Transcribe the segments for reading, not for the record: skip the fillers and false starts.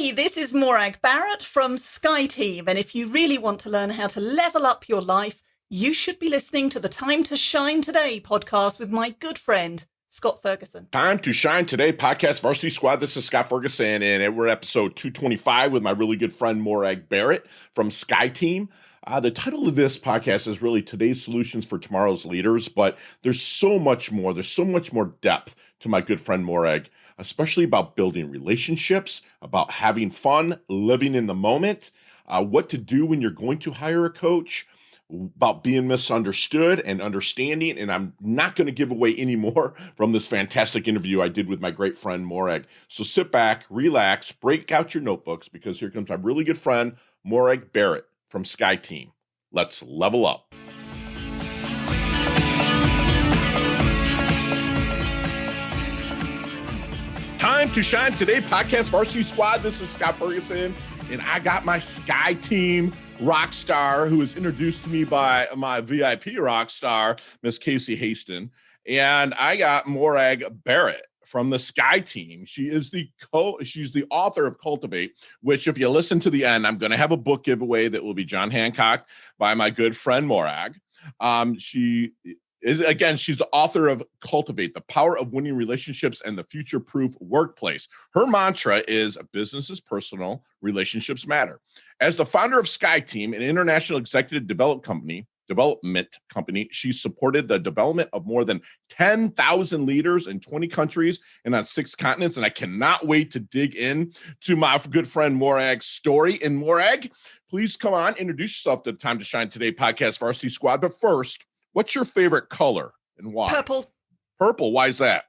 Hey, this is Morag Barrett from SkyeTeam, and if you really want to learn how to level up your life, you should be listening to the Time to Shine Today podcast with my good friend, Scott Ferguson. Time to Shine Today podcast, Varsity Squad. This is Scott Ferguson, and we're episode 225 with my really good friend, Morag Barrett from SkyeTeam. The title of this podcast is really Today's Solutions for Tomorrow's Leaders, but there's so much more. There's so much more depth to my good friend Morag, especially about building relationships, about having fun, living in the moment, what to do when you're going to hire a coach, about being misunderstood and understanding. And I'm not going to give away any more from this fantastic interview I did with my great friend Morag. So sit back, relax, break out your notebooks, because here comes my really good friend, Morag Barrett from SkyeTeam. Let's level up. Time to Shine Today podcast, Varsity Squad. This is Scott Ferguson, and I got my SkyeTeam rock star, who was introduced to me by my VIP rock star, Miss Casey Haston. And I got Morag Barrett from the SkyeTeam. She's the author of Cultivate, which, if you listen to the end, I'm going to have a book giveaway that will be John Hancock by my good friend Morag. She's the author of Cultivate, the Power of Winning Relationships and the Future-Proof Workplace. Her mantra is business is personal, relationships matter. As the founder of SkyeTeam, an international executive development company, she supported the development of more than 10,000 leaders in 20 countries and on 6 continents. And I cannot wait to dig in to my good friend Morag's story. And Morag, please come on, introduce yourself to the Time to Shine Today podcast, Varsity Squad. But first, what's your favorite color and why? Purple. Purple, why is that?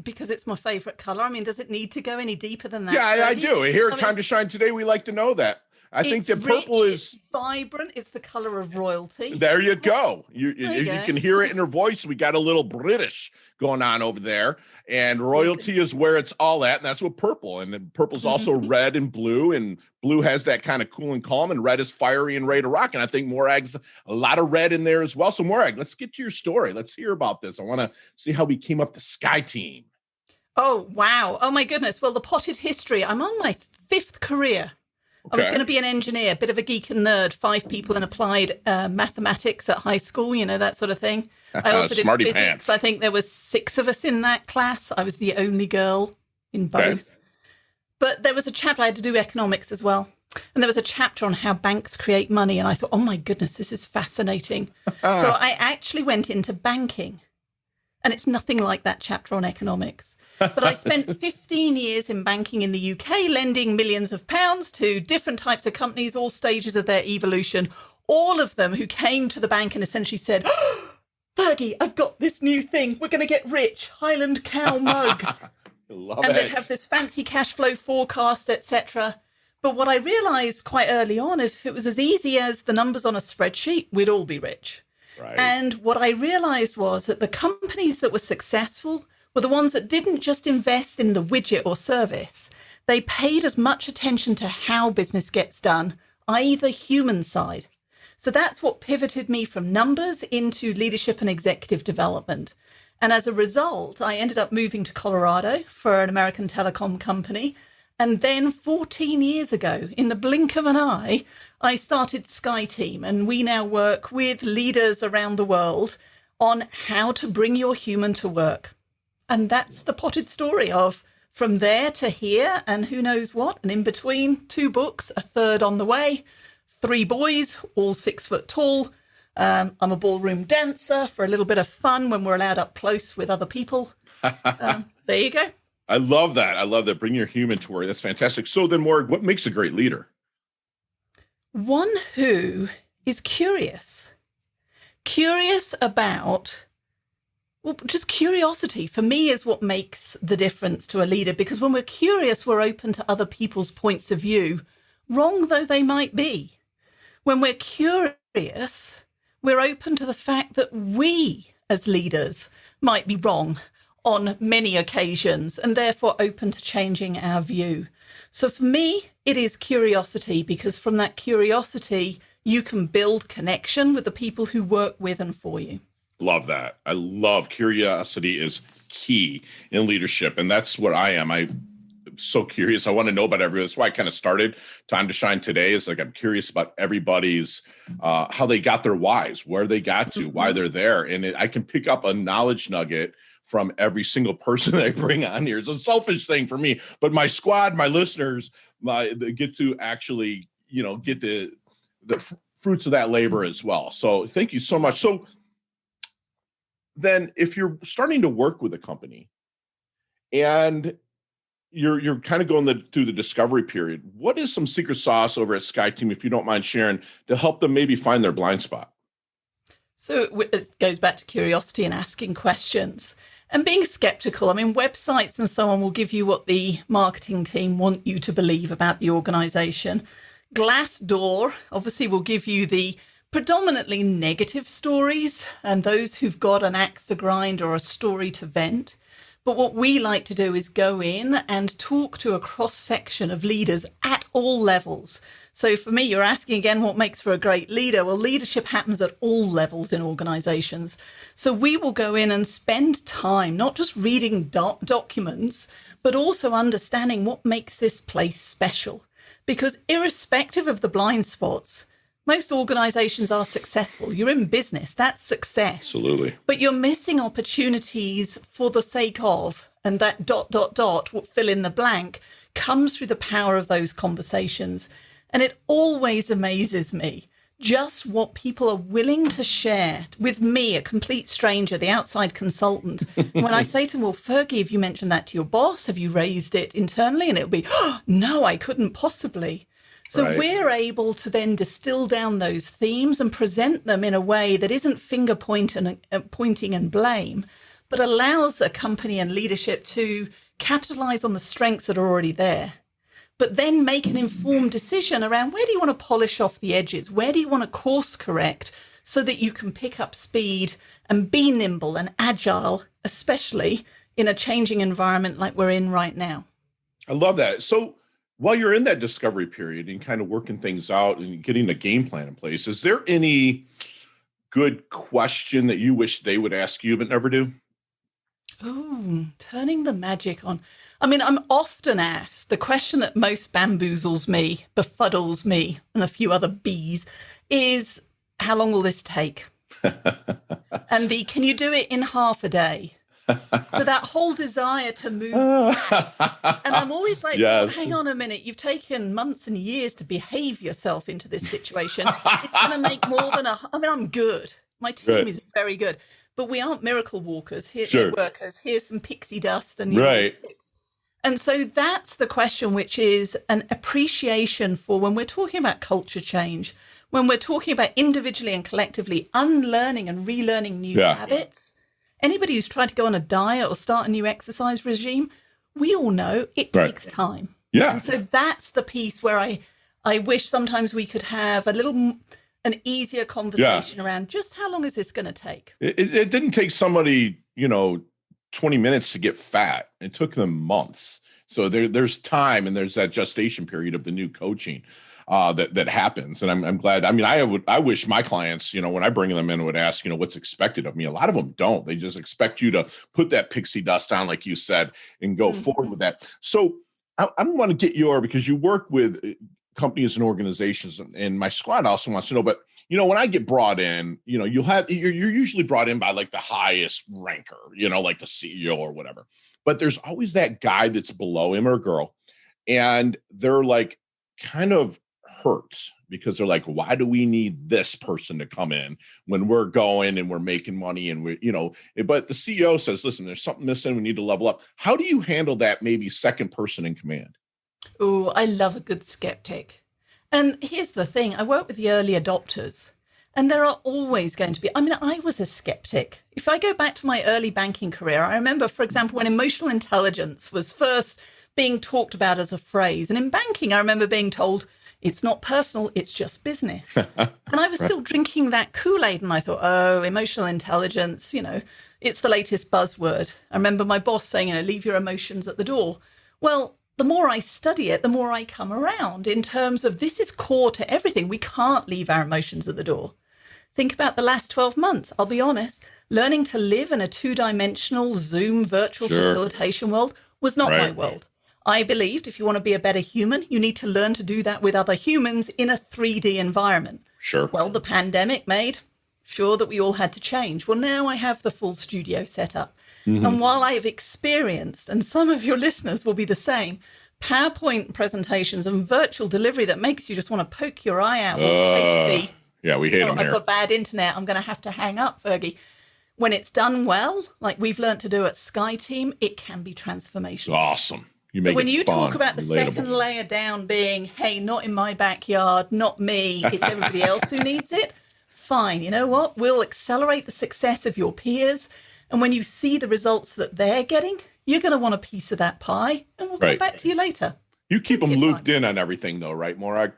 Because it's my favorite color. I mean, does it need to go any deeper than that? Yeah, I do. Here at Time to Shine Today, we like to know that. I think that purple is vibrant. It's the color of royalty. There you go. You can hear it in her voice. We got a little British going on over there, and royalty is where it's all at, and that's what purple. And then purple's also red and blue has that kind of cool and calm, and red is fiery and ready to rock. And I think Morag's a lot of red in there as well. So Morag, let's get to your story. Let's hear about this. I want to see how we came up to SkyeTeam. Oh, wow. Oh, my goodness. Well, the potted history. I'm on my 5th career. Okay. I was going to be an engineer, bit of a geek and nerd, 5 people in applied mathematics at high school, that sort of thing. I also did physics. Pants. I think there was 6 of us in that class. I was the only girl in both. Okay. But there was a chapter, I had to do economics as well. And there was a chapter on how banks create money. And I thought, oh my goodness, this is fascinating. So I actually went into banking. And it's nothing like that chapter on economics. But I spent 15 years in banking in the UK, lending millions of pounds to different types of companies, all stages of their evolution, all of them who came to the bank and essentially said, oh, Fergie, I've got this new thing. We're going to get rich. Highland cow mugs. And they'd have this fancy cash flow forecast, etc. But what I realized quite early on, if it was as easy as the numbers on a spreadsheet, we'd all be rich. Right. And what I realized was that the companies that were successful were the ones that didn't just invest in the widget or service. They paid as much attention to how business gets done, i.e. the human side. So that's what pivoted me from numbers into leadership and executive development. And as a result, I ended up moving to Colorado for an American telecom company. And then 14 years ago, in the blink of an eye, I started SkyeTeam, and we now work with leaders around the world on how to bring your human to work. And that's the potted story of from there to here and who knows what. And in between, 2 books, a 3rd on the way, 3 boys, all 6 foot tall. I'm a ballroom dancer for a little bit of fun when we're allowed up close with other people. There you go. I love that. Bring your human to work. That's fantastic. So then, Morag, what makes a great leader? One who is curious about, just curiosity for me is what makes the difference to a leader, because when we're curious, we're open to other people's points of view, wrong though they might be. When we're curious, we're open to the fact that we as leaders might be wrong on many occasions, and therefore open to changing our view. So for me, it is curiosity, because from that curiosity, you can build connection with the people who work with and for you. Love that. I love curiosity is key in leadership. And that's what I am. so curious. I want to know about everyone. That's why I kind of started Time to Shine today. Is like I'm curious about everybody's how they got their whys, where they got to, why they're there, and I can pick up a knowledge nugget from every single person that I bring on here. It's a selfish thing for me, but my squad, my listeners, they get to actually, get the fruits of that labor as well. So thank you so much. So then if you're starting to work with a company and you're kind of going through the discovery period, what is some secret sauce over at SkyeTeam, if you don't mind sharing, to help them maybe find their blind spot? So it goes back to curiosity and asking questions and being skeptical. I mean, websites and so on will give you what the marketing team want you to believe about the organization. Glassdoor obviously will give you the predominantly negative stories and those who've got an axe to grind or a story to vent. But what we like to do is go in and talk to a cross-section of leaders at all levels. So for me, you're asking again, what makes for a great leader? Well, leadership happens at all levels in organizations. So we will go in and spend time, not just reading documents, but also understanding what makes this place special. Because irrespective of the blind spots, most organizations are successful. You're in business, that's success. Absolutely. But you're missing opportunities for the sake of, and that ... fill in the blank, comes through the power of those conversations. And it always amazes me just what people are willing to share with me, a complete stranger, the outside consultant. When I say to them, well, Fergie, have you mentioned that to your boss? Have you raised it internally? And it'll be, oh, no, I couldn't possibly. So we're able to then distill down those themes and present them in a way that isn't finger pointing and blame, but allows a company and leadership to capitalize on the strengths that are already there. But then make an informed decision around where do you want to polish off the edges? Where do you want to course correct so that you can pick up speed and be nimble and agile, especially in a changing environment like we're in right now? I love that. So while you're in that discovery period and kind of working things out and getting a game plan in place, is there any good question that you wish they would ask you but never do? Oh, turning the magic on. I mean, I'm often asked the question that most bamboozles me, befuddles me, and a few other bees is, how long will this take? And can you do it in half a day? So that whole desire to move fast. And I'm always like, well, hang on a minute. You've taken months and years to behave yourself into this situation. It's going to make more than I'm good. My team is very good. But we aren't miracle walkers. Here's workers. Here's some pixie dust. And And so that's the question, which is an appreciation for when we're talking about culture change, when we're talking about individually and collectively unlearning and relearning new habits. Anybody who's tried to go on a diet or start a new exercise regime, we all know it takes time. Yeah. And so that's the piece where I wish sometimes we could have an easier conversation around just how long is this going to take? It didn't take somebody, 20 minutes to get fat. It took them months. So there's time and there's that gestation period of the new coaching that happens. And I'm glad. I mean, I wish my clients, when I bring them in, would ask, what's expected of me. A lot of them don't. They just expect you to put that pixie dust on, like you said, and go forward with that. So I want to get because you work with companies and organizations, and my squad also wants to know, but when I get brought in, you're usually brought in by like the highest ranker, like the CEO or whatever, but there's always that guy that's below him or girl. And they're like kind of hurt because they're like, why do we need this person to come in when we're going and we're making money and but the CEO says, listen, there's something missing. We need to level up. How do you handle that maybe second person in command? Oh, I love a good skeptic. And here's the thing, I work with the early adopters, and there are always going to be, I was a skeptic. If I go back to my early banking career, I remember, for example, when emotional intelligence was first being talked about as a phrase. And in banking, I remember being told, it's not personal, it's just business. And I was still drinking that Kool-Aid, and I thought, oh, emotional intelligence, it's the latest buzzword. I remember my boss saying, leave your emotions at the door. Well, the more I study it, the more I come around in terms of this is core to everything. We can't leave our emotions at the door. Think about the last 12 months. I'll be honest, learning to live in a two-dimensional Zoom virtual facilitation world was not my world. I believed if you want to be a better human, you need to learn to do that with other humans in a 3D environment. Sure. Well, the pandemic made sure that we all had to change. Well, now I have the full studio set up. And while I have experienced, and some of your listeners will be the same, PowerPoint presentations and virtual delivery that makes you just want to poke your eye out or fake yeah, we hate them here. I've got bad internet, I'm going to hang up, Fergie. When it's done well, like we've learned to do at SkyeTeam, it can be transformational. Awesome. So when you talk about the second layer down being, hey, not in my backyard, not me, it's everybody else who needs it, fine. You know what? We'll accelerate the success of your peers. And when you see the results that they're getting, you're going to want a piece of that pie. And we'll come back to you later. You keep them looped in on everything, though, right, Morag?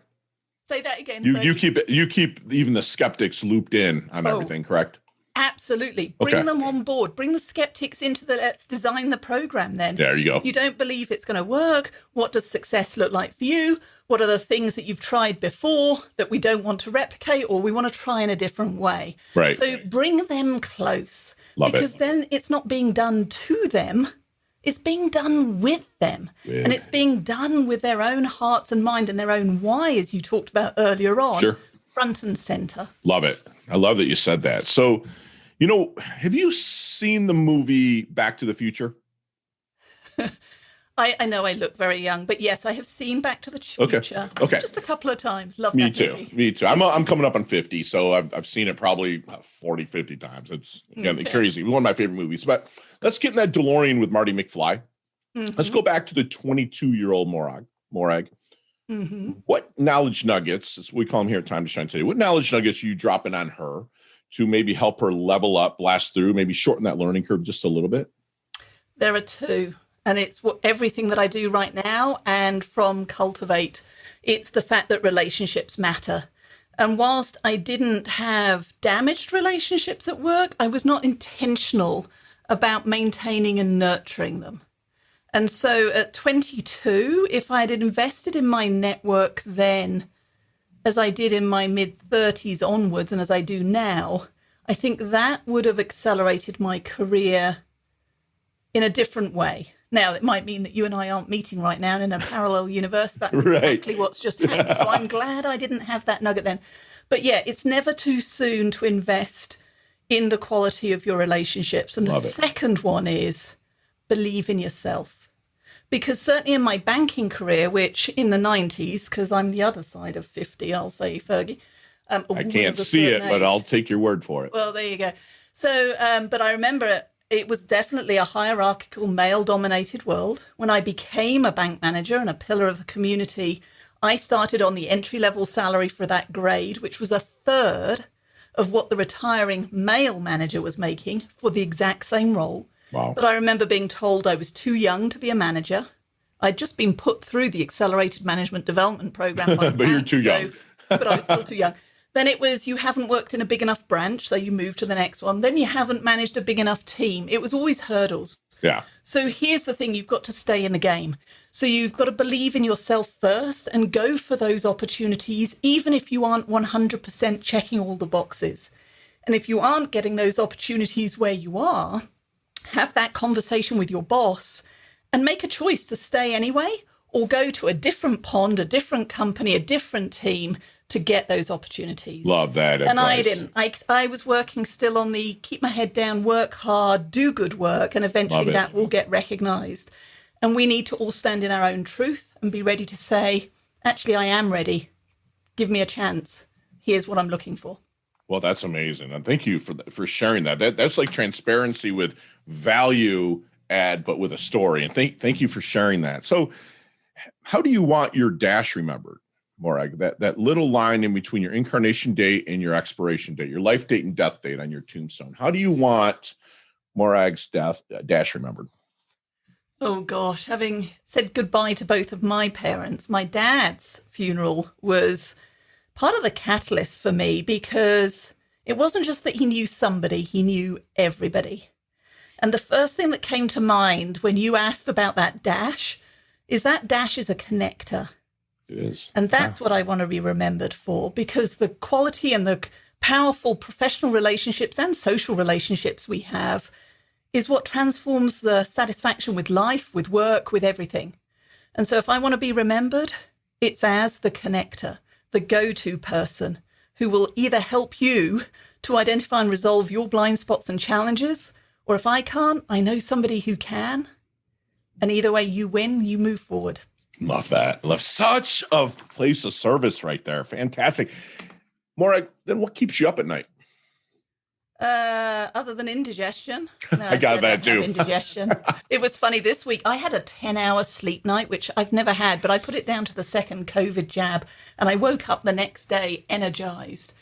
Say that again. You keep even the skeptics looped in on everything, correct? Absolutely. Bring them on board. Bring the skeptics into the let's design the program then. There you go. You don't believe it's going to work. What does success look like for you? What are the things that you've tried before that we don't want to replicate or we want to try in a different way? Right. So bring them close. Because then it's not being done to them. It's being done with them. Yeah. And it's being done with their own hearts and mind and their own why, as you talked about earlier on. Sure. Front and center. Love it. I love that you said that. So, have you seen the movie Back to the Future? I know I look very young, but yes, I have seen Back to the Future. Okay. Just a couple of times. Love Me that too. movie. Me too. I'm coming up on 50, so I've seen it probably 40, 50 times. It's crazy. One of my favorite movies. But let's get in that DeLorean with Marty McFly. Let's go back to the 22-year-old Morag. What knowledge nuggets, as we call them here at Time to Shine today, what knowledge nuggets are you dropping on her to maybe help her level up, blast through, maybe shorten that learning curve just a little bit? There are two. And it's everything that I do right now and from Cultivate. It's the fact that relationships matter. And whilst I didn't have damaged relationships at work, I was not intentional about maintaining and nurturing them. And so at 22, if I had invested in my network then, as I did in my mid-30s onwards and as I do now, I think that would have accelerated my career in a different way. Now, it might mean that you and I aren't meeting right now in a parallel universe. That's exactly what's just happened. So I'm glad I didn't have that nugget then. But yeah, it's never too soon to invest in the quality of your relationships. And the second one is believe in yourself. Because certainly in my banking career, which in the 90s, because I'm the other side of 50, I'll say, Fergie. I can't see it, but I'll take your word for it. Well, there you go. So, but I remember it was definitely a hierarchical, male-dominated world. When I became a bank manager and a pillar of the community, I started on the entry-level salary for that grade, which was a third of what the retiring male manager was making for the exact same role. Wow. But I remember being told I was too young to be a manager. I'd just been put through the accelerated management development program. But you're too young. But I was still too young. Then it was, you haven't worked in a big enough branch, so you move to the next one. Then you haven't managed a big enough team. It was always hurdles. Yeah. So here's the thing, you've got to stay in the game. So you've got to believe in yourself first and go for those opportunities, even if you aren't 100% checking all the boxes. And if you aren't getting those opportunities where you are, have that conversation with your boss and make a choice to stay anyway or go to a different pond, a different company, a different team to get those opportunities. Love that advice. And I didn't. I was working still on the keep my head down, work hard, do good work, and eventually that will get recognized. And we need to all stand in our own truth and be ready to say, actually, I am ready. Give me a chance. Here's what I'm looking for. Well, that's amazing. And thank you for sharing that. That's like transparency with value add, but with a story. And thank you for sharing that. So how do you want your dash remembered, Morag? That little line in between your incarnation date and your expiration date, your life date and death date on your tombstone. How do you want Morag's dash remembered? Oh, gosh. Having said goodbye to both of my parents, my dad's funeral was part of the catalyst for me because it wasn't just that he knew somebody, he knew everybody. And the first thing that came to mind when you asked about that dash is a connector. It is. And that's what I want to be remembered for, because the quality and the powerful professional relationships and social relationships we have is what transforms the satisfaction with life, with work, with everything. And so if I want to be remembered, it's as the connector, the go-to person who will either help you to identify and resolve your blind spots and challenges, or if I can't, I know somebody who can. And either way, you win, you move forward. Love that. Love such a place of service right there. Fantastic. Morag, then what keeps you up at night? Other than indigestion. No, I got that too. Indigestion. It was funny this week. I had a 10-hour sleep night, which I've never had, but I put it down to the second COVID jab, and I woke up the next day energized.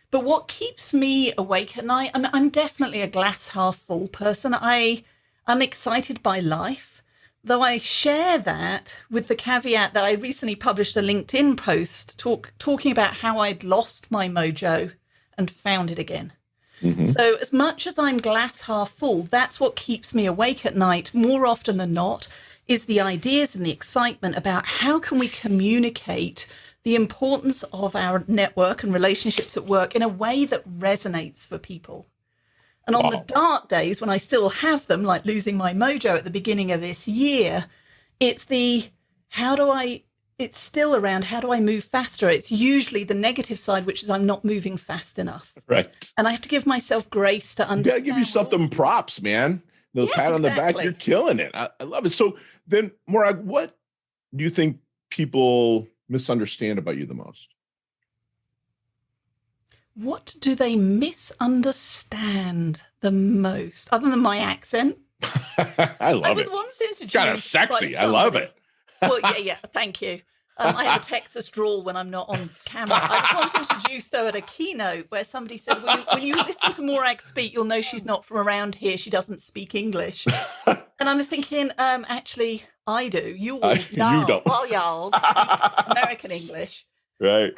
But what keeps me awake at night? I'm definitely a glass half full person. I'm excited by life, though I share that with the caveat that I recently published a LinkedIn post talking about how I'd lost my mojo and found it again. Mm-hmm. So as much as I'm glass half full, that's what keeps me awake at night more often than not, is the ideas and the excitement about how can we communicate the importance of our network and relationships at work in a way that resonates for people. And on the dark days when I still have them, like losing my mojo at the beginning of this year, it's it's still around how do I move faster? It's usually the negative side, which is I'm not moving fast enough. Right. And I have to give myself grace to understand. You got to give yourself them props, man. The pat on the back, you're killing it. I love it. So then, Morag, what do you think people misunderstand about you the most? What do they misunderstand the most, other than my accent? I love it. I was once introduced. Kind of sexy. I love it. Well, yeah. Thank you. I have a Texas drawl when I'm not on camera. I was once introduced, though, at a keynote where somebody said, when you listen to Morag speak, you'll know she's not from around here. She doesn't speak English. And I'm thinking, actually, I do. You don't. Well, y'all speak American English. Right.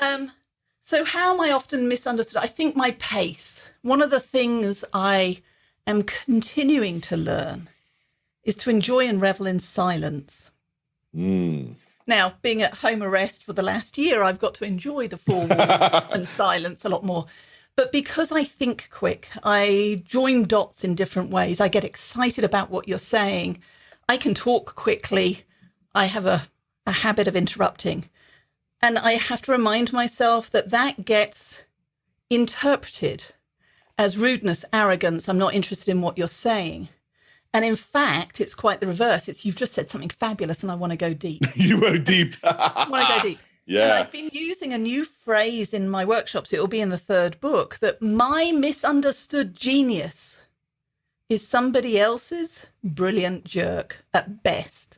So how am I often misunderstood? I think my pace. One of the things I am continuing to learn is to enjoy and revel in silence. Now, being at home arrest for the last year, I've got to enjoy the four walls and silence a lot more. But because I think quick, I join dots in different ways. I get excited about what you're saying. I can talk quickly. I have a habit of interrupting. And I have to remind myself that gets interpreted as rudeness, arrogance. I'm not interested in what you're saying. And in fact, it's quite the reverse. It's you've just said something fabulous and I want to go deep. You go deep. I want to go deep. Yeah. And I've been using a new phrase in my workshops. It will be in the third book, that my misunderstood genius is somebody else's brilliant jerk at best.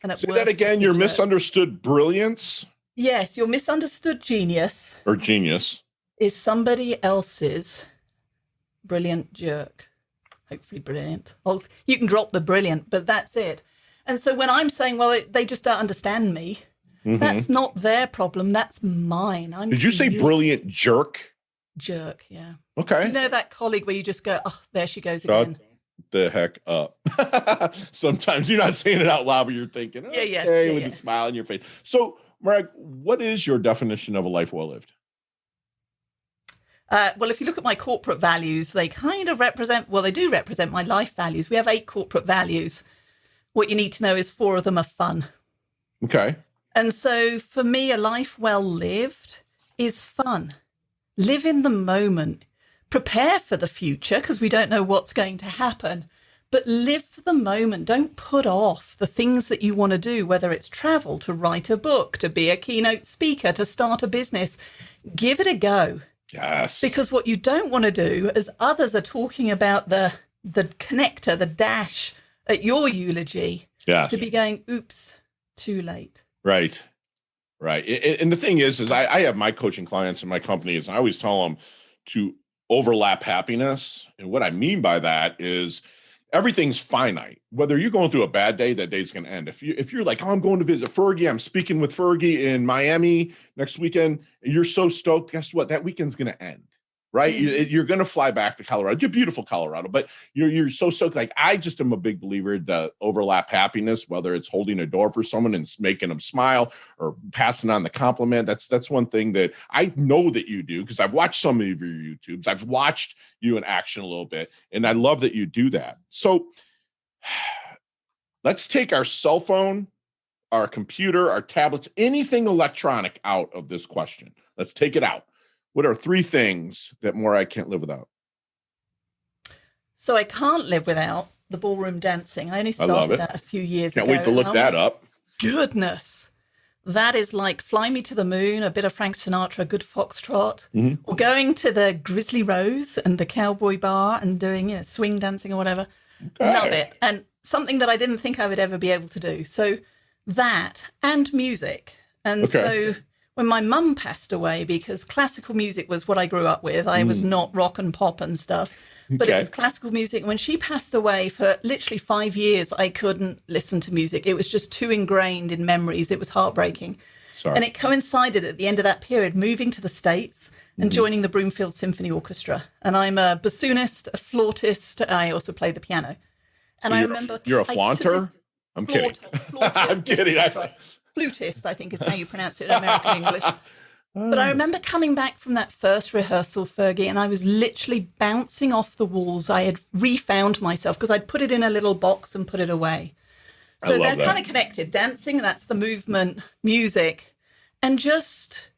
And at Say worst, that again, your misunderstood brilliance? Yes, your misunderstood genius. Or genius. Is somebody else's brilliant jerk. Hopefully brilliant. Well, you can drop the brilliant, but that's it. And so when I'm saying, well, they just don't understand me, that's not their problem. That's mine. Did you say brilliant jerk? Jerk, yeah. Okay. You know that colleague where you just go, oh, there she goes again. The heck up. Sometimes you're not saying it out loud, but you're thinking, with a smile on your face. So, Morag, what is your definition of a life well lived? Well, if you look at my corporate values, they kind of represent, well, they do represent my life values. We have 8 corporate values. What you need to know is 4 of them are fun. Okay. And so for me, a life well lived is fun. Live in the moment. Prepare for the future because we don't know what's going to happen. But live for the moment. Don't put off the things that you want to do, whether it's travel, to write a book, to be a keynote speaker, to start a business. Give it a go. Yes. Because what you don't want to do, as others are talking about the connector, the dash at your eulogy, to be going, oops, too late. Right. And the thing is I have my coaching clients in my company is I always tell them to overlap happiness. And what I mean by that is everything's finite. Whether you're going through a bad day, that day's going to end. If you're like, oh, I'm going to visit Fergie, I'm speaking with Fergie in Miami next weekend, you're so stoked, guess what? That weekend's going to end, right? You're going to fly back to Colorado. You're beautiful Colorado, but you're so stoked. Like, I just am a big believer that overlap happiness, whether it's holding a door for someone and making them smile or passing on the compliment. That's one thing that I know that you do because I've watched some of your YouTubes. I've watched you in action a little bit, and I love that you do that. So let's take our cell phone our computer, our tablets, anything electronic out of this question. Let's take it out. What are 3 things that Morag can't live without? So I can't live without the ballroom dancing. I only started that a few years ago. Can't wait to look that up. Goodness. That is like Fly Me to the Moon, a bit of Frank Sinatra, a good foxtrot, or going to the Grizzly Rose and the Cowboy Bar and doing swing dancing or whatever. Okay. Love it. And something that I didn't think I would ever be able to do. So that and music. And so when my mum passed away, because classical music was what I grew up with, I was not rock and pop and stuff. But it was classical music. When she passed away, for literally 5 years, I couldn't listen to music. It was just too ingrained in memories. It was heartbreaking. Sorry. And it coincided at the end of that period, moving to the States and joining the Broomfield Symphony Orchestra. And I'm a bassoonist, a flautist. I also play the piano. And so I remember... You're a flaunter? I'm kidding. I'm kidding. That's right. Flutist, I think is how you pronounce it in American English. But I remember coming back from that first rehearsal, Fergie, and I was literally bouncing off the walls. I had refound myself because I'd put it in a little box and put it away. So they're kind of connected. Dancing, that's the movement, music, and just,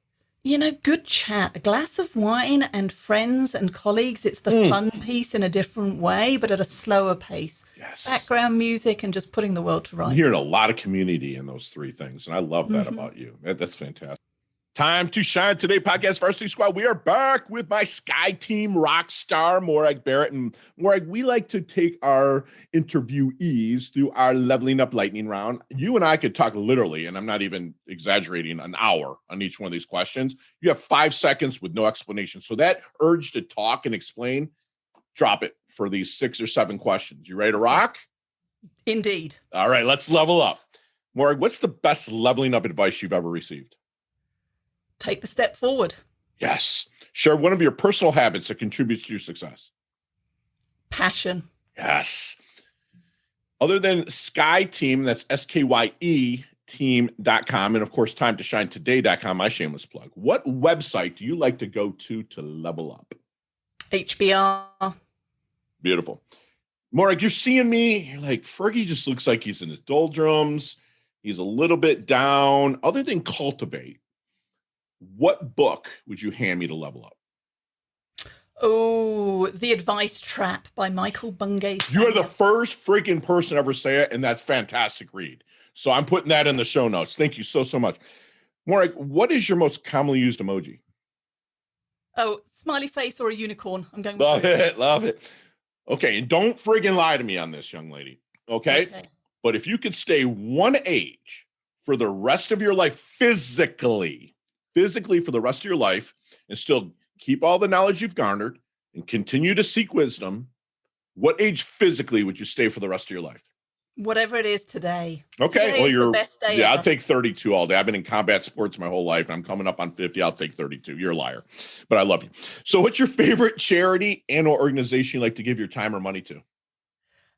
good chat. A glass of wine and friends and colleagues. It's the fun piece in a different way, but at a slower pace. Yes. Background music and just putting the world to rights. I'm hearing a lot of community in those 3 things, and I love that about you. That's fantastic. Time to shine today, podcast Varsity Squad. We are back with my SkyeTeam rock star, Morag Barrett. And Morag, we like to take our interviewees through our leveling up lightning round. You and I could talk literally, and I'm not even exaggerating, an hour on each one of these questions. You have 5 seconds with no explanation. So that urge to talk and explain, drop it for these 6 or 7 questions. You ready to rock? Indeed. All right, let's level up. Morag, what's the best leveling up advice you've ever received? Take the step forward. Yes. Share one of your personal habits that contributes to your success. Passion. Yes. Other than SkyeTeam, that's SKYE team.com, and of course, timetoshinetoday.com, my shameless plug. What website do you like to go to level up? HBR. Beautiful. Morag, you're seeing me. You're like, Fergie just looks like he's in his doldrums. He's a little bit down. Other than Cultivate, what book would you hand me to level up? Oh, The Advice Trap by Michael Bungay. You are the first freaking person to ever say it, and that's fantastic read. So I'm putting that in the show notes. Thank you so much. Morag, what is your most commonly used emoji? Oh, smiley face or a unicorn. I'm going with love it. Okay, and don't friggin' lie to me on this, young lady. Okay? But if you could stay one age for the rest of your life physically for the rest of your life and still keep all the knowledge you've garnered and continue to seek wisdom, what age physically would you stay for the rest of your life? Whatever it is today. Okay. Today is the best day ever. I'll take 32 all day. I've been in combat sports my whole life. I'm coming up on 50. I'll take 32. You're a liar, but I love you. So what's your favorite charity and or organization you like to give your time or money to?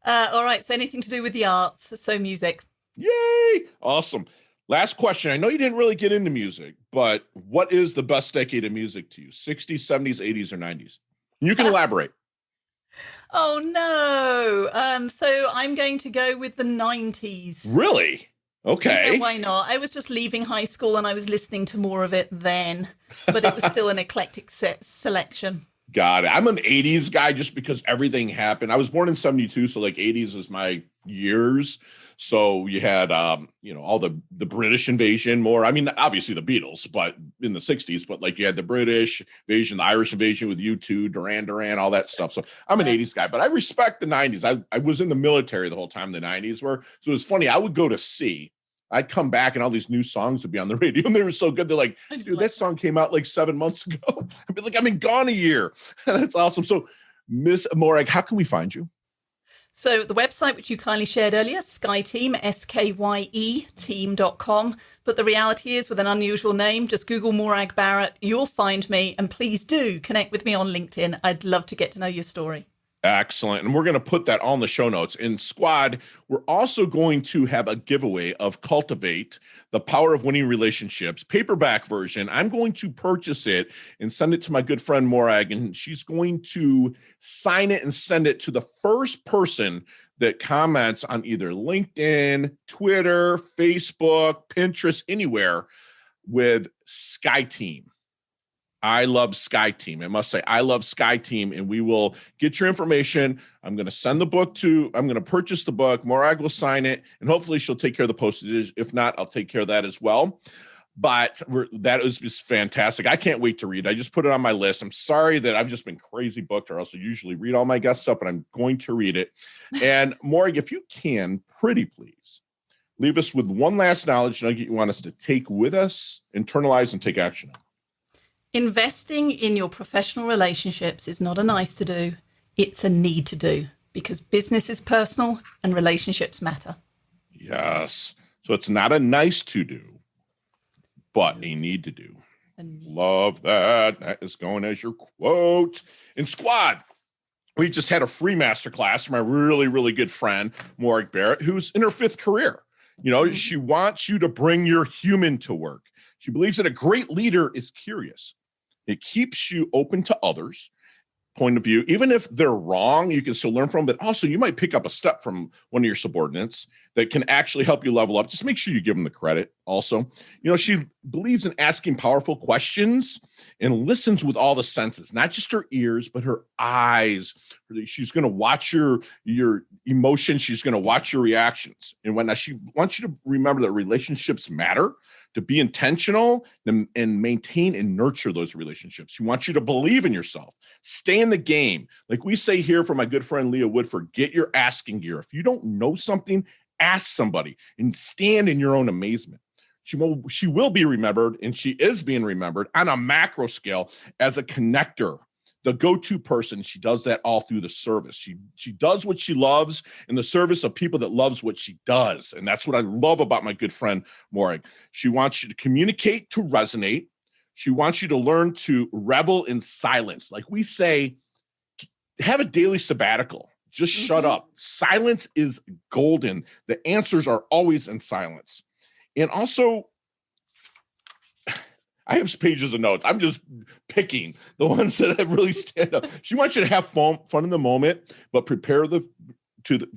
All right. So anything to do with the arts. So music. Yay. Awesome. Last question. I know you didn't really get into music, but what is the best decade of music to you? 60s, 70s, 80s, or 90s? You can elaborate. Oh, no. So I'm going to go with the 90s. Really? Okay. Yeah, why not? I was just leaving high school and I was listening to more of it then, but it was still an eclectic selection. Got it. I'm an 80s guy just because everything happened. I was born in 72, so like 80s is my years. So you had, all the British invasion more. I mean, obviously the Beatles, but in the 60s, but like you had the British invasion, the Irish invasion with U2, Duran, all that stuff. So I'm an 80s guy, but I respect the 90s. I was in the military the whole time the 90s were. So it was funny. I would go to sea. I'd come back and all these new songs would be on the radio and they were so good. They're like, dude, that song came out like 7 months ago. I'd be like, I've been gone a year. That's awesome. So Miss Morag, how can we find you? So the website, which you kindly shared earlier, SkyeTeam, SKYE team.com. But the reality is, with an unusual name, just Google Morag Barrett. You'll find me. And please do connect with me on LinkedIn. I'd love to get to know your story. Excellent. And we're going to put that on the show notes. In Squad, we're also going to have a giveaway of Cultivate, The Power of Winning Relationships, paperback version. I'm going to purchase it and send it to my good friend Morag, and she's going to sign it and send it to the first person that comments on either LinkedIn, Twitter, Facebook, Pinterest, anywhere with SkyeTeam. I love SkyeTeam. I must say, I love SkyeTeam, and we will get your information. I'm going to purchase the book. Morag will sign it, and hopefully she'll take care of the postage. If not, I'll take care of that as well. But that is just fantastic. I can't wait to read. I just put it on my list. I'm sorry that I've just been crazy booked, or else I usually read all my guest stuff, but I'm going to read it. And Morag, if you can, pretty please, leave us with one last knowledge nugget you want us to take with us, internalize, and take action on. Investing in your professional relationships is not a nice to do. It's a need to do, because business is personal and relationships matter. Yes. So it's not a nice to do, but a need to do. Love that. That is going as your quote. In Squad, we just had a free masterclass from my really, really good friend, Morag Barrett, who's in her 5th career. She wants you to bring your human to work. She believes that a great leader is curious. It keeps you open to others' point of view. Even if they're wrong, you can still learn from them. But also, you might pick up a step from one of your subordinates that can actually help you level up. Just make sure you give them the credit also. She believes in asking powerful questions and listens with all the senses, not just her ears, but her eyes. She's going to watch your emotions. She's going to watch your reactions and whatnot. She wants you to remember that relationships matter, to be intentional and maintain and nurture those relationships. She wants you to believe in yourself, stay in the game. Like we say here from my good friend Leah Woodford, get your asking gear. If you don't know something, ask somebody and stand in your own amazement. She will be remembered, and she is being remembered on a macro scale as a connector, the go-to person. She does that all through the service. She does what she loves in the service of people that loves what she does. And that's what I love about my good friend Morag. She wants you to communicate to resonate. She wants you to learn to revel in silence. Like we say, have a daily sabbatical. Just shut up. Silence is golden. The answers are always in silence. And also, I have pages of notes. I'm just picking the ones that have really stand up. She wants you to have fun in the moment, but prepare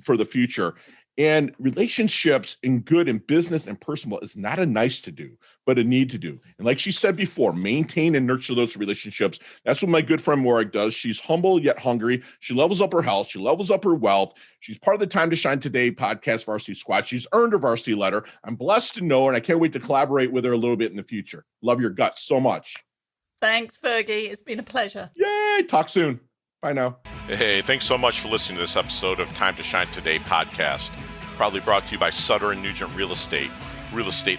for the future. And relationships in good in business and personal is not a nice to do, but a need to do. And like she said before, maintain and nurture those relationships. That's what my good friend Morag does. She's humble yet hungry. She levels up her health. She levels up her wealth. She's part of the Time to Shine Today podcast Varsity Squad. She's earned her varsity letter. I'm blessed to know her, and I can't wait to collaborate with her a little bit in the future. Love your guts so much. Thanks, Fergie. It's been a pleasure. Yay. Talk soon. Bye now. Hey, thanks so much for listening to this episode of Time to Shine Today podcast. Proudly brought to you by Sutter & Nugent Real Estate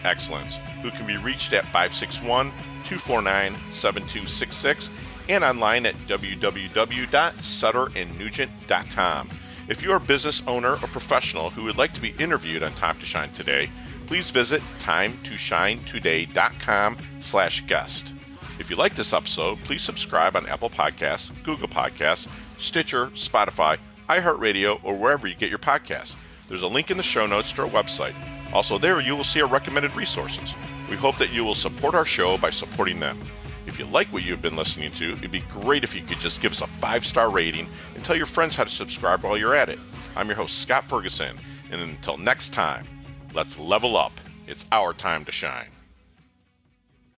Excellence, who can be reached at 561-249-7266 and online at www.sutterandnugent.com. If you're a business owner or professional who would like to be interviewed on Time to Shine Today, please visit timetoshinetoday.com/guest. If you like this episode, please subscribe on Apple Podcasts, Google Podcasts, Stitcher, Spotify, iHeartRadio, or wherever you get your podcasts. There's a link in the show notes to our website. Also there, you will see our recommended resources. We hope that you will support our show by supporting them. If you like what you've been listening to, it'd be great if you could just give us a 5-star rating and tell your friends how to subscribe while you're at it. I'm your host, Scott Ferguson, and until next time, let's level up. It's our time to shine.